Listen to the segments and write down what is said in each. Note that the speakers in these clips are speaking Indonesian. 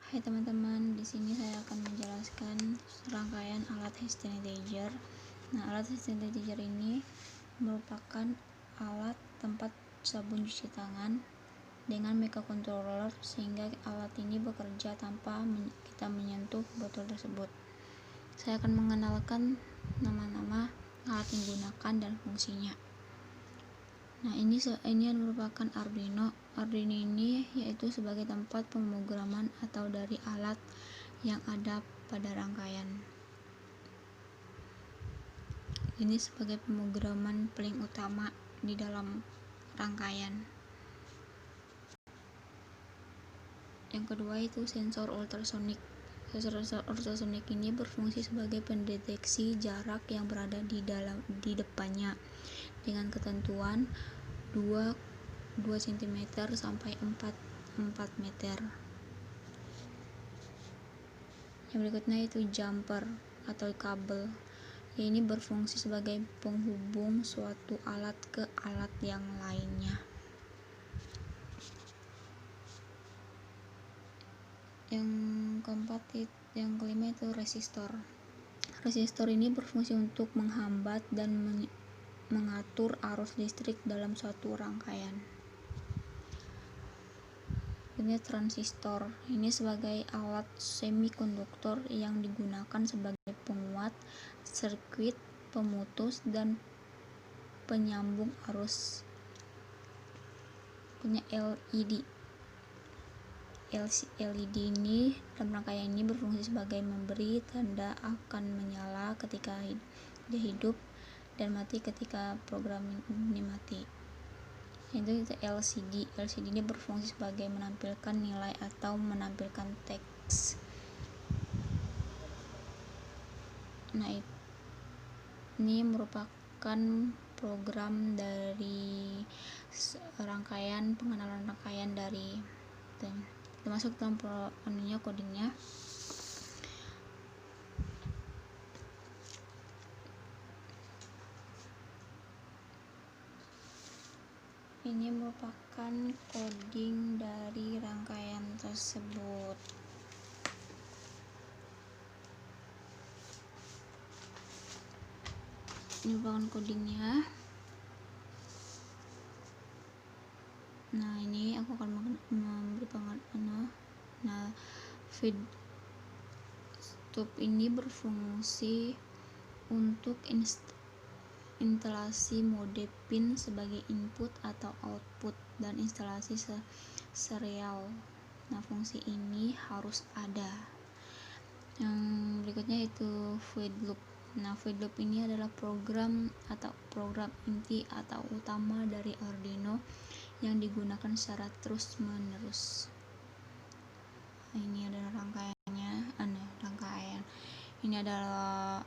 Hai teman-teman, di sini saya akan menjelaskan rangkaian alat hand sanitizer. Nah, alat hand sanitizer ini merupakan alat tempat sabun cuci tangan dengan microcontroller, sehingga alat ini bekerja tanpa kita menyentuh botol tersebut. Saya akan mengenalkan nama-nama alat yang digunakan dan fungsinya. Nah, ini merupakan Arduino. Arduino ini yaitu sebagai tempat pemrograman atau dari alat yang ada pada rangkaian. Ini sebagai pemrograman paling utama di dalam rangkaian. Yang kedua itu sensor ultrasonik. Sensor ultrasonik ini berfungsi sebagai pendeteksi jarak yang berada di depannya dengan ketentuan 2 cm sampai 4 meter. Yang berikutnya itu jumper atau kabel. Ini berfungsi sebagai penghubung suatu alat ke alat yang lainnya. Yang kelima itu resistor. Resistor ini berfungsi untuk menghambat dan mengatur arus listrik dalam suatu rangkaian. Ini transistor. Ini sebagai alat semikonduktor yang digunakan sebagai penguat sirkuit, pemutus, dan penyambung arus. Punya LED. LED ini dalam rangkaian ini berfungsi sebagai memberi tanda akan menyala ketika dia hidup dan mati ketika program ini mati. Itu LCD. LCD ini berfungsi sebagai menampilkan nilai atau menampilkan teks. Nah, ini merupakan program dari pengenalan rangkaian dari termasuk dalam codingnya. Ini merupakan coding dari rangkaian tersebut. Ini merupakan codingnya. Nah, ini aku akan memberi pengertian. Nah, feed stop ini berfungsi untuk instalasi mode pin sebagai input atau output dan instalasi serial. Nah, fungsi ini harus ada. Yang berikutnya itu void loop. Nah, void loop ini adalah program inti atau utama dari Arduino yang digunakan secara terus-menerus. Nah, ini adalah rangkaiannya. Rangkaian. Ini adalah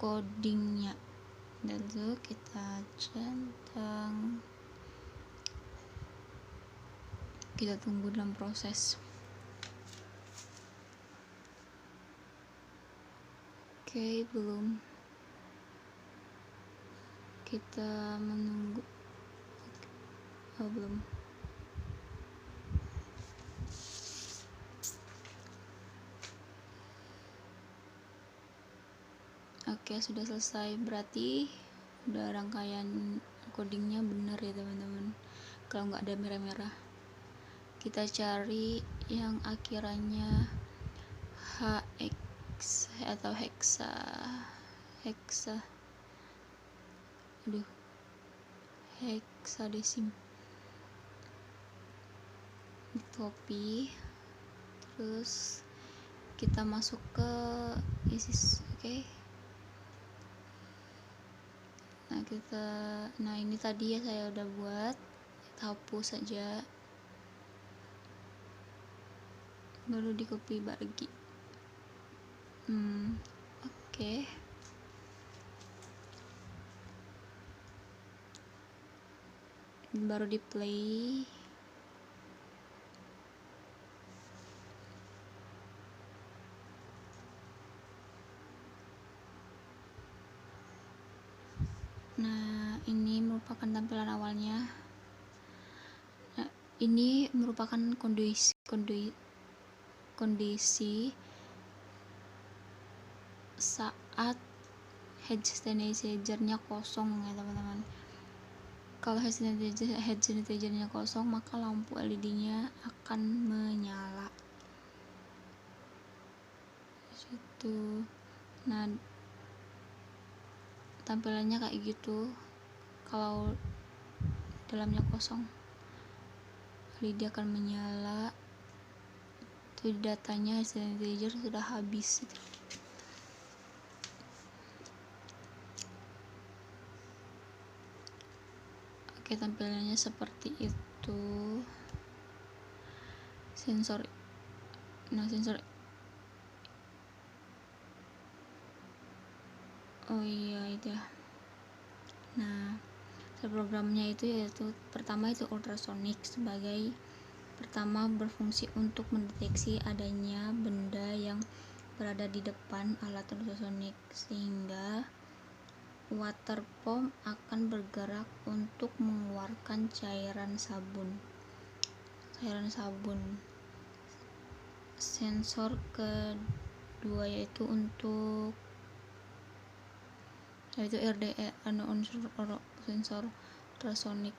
codingnya. Lalu kita centang. Kita tunggu dalam proses. Oke, belum. Kita menunggu. Belum. Oke, sudah selesai. Berarti udah rangkaian codingnya benar ya teman-teman. Kalau nggak ada merah-merah, kita cari yang akhirannya HX atau hexa. Hexadesim. Copy, terus kita masuk ke ISIS. Oke. Nah, ini tadi ya saya udah buat, kita hapus saja, baru di copy lagi. Oke. Baru di play. Nah, ini merupakan tampilan awalnya. Nah, ini merupakan conduit kondisi saat head sanitizer-nya kosong ya teman-teman. Kalau head sanitizer-nya kosong, maka lampu LED-nya akan menyala. Situ. Nah, tampilannya kayak gitu. Kalau dalamnya kosong, LED akan menyala. Itu datanya head sanitizer sudah habis gitu. Oke, tampilannya seperti itu. Sensor oh iya itu ya. Nah, programnya itu yaitu pertama itu ultrasonic, sebagai pertama berfungsi untuk mendeteksi adanya benda yang berada di depan alat ultrasonic, sehingga water pump akan bergerak untuk mengeluarkan cairan sabun. Sensor kedua yaitu RDE, unsur sensor ultrasonic.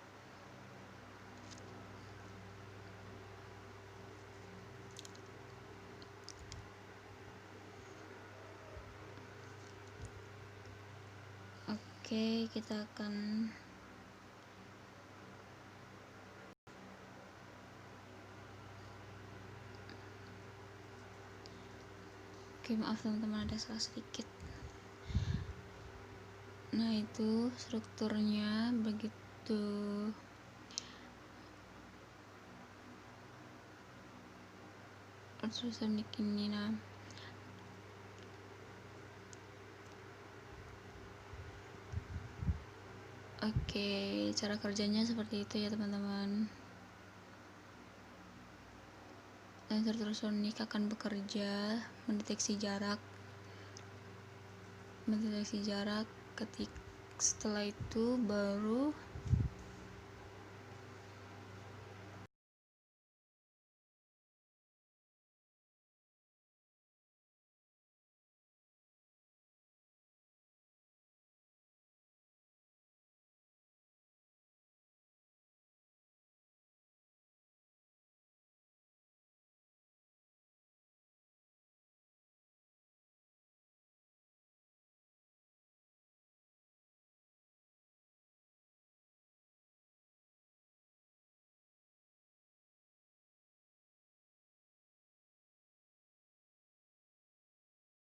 Oke, kita akan maaf teman-teman, ada salah sedikit. Nah, itu strukturnya begitu. Ultrasonic ini, nah oke, cara kerjanya seperti itu ya teman-teman. Sensor ultrasonic akan bekerja mendeteksi jarak. Setelah itu baru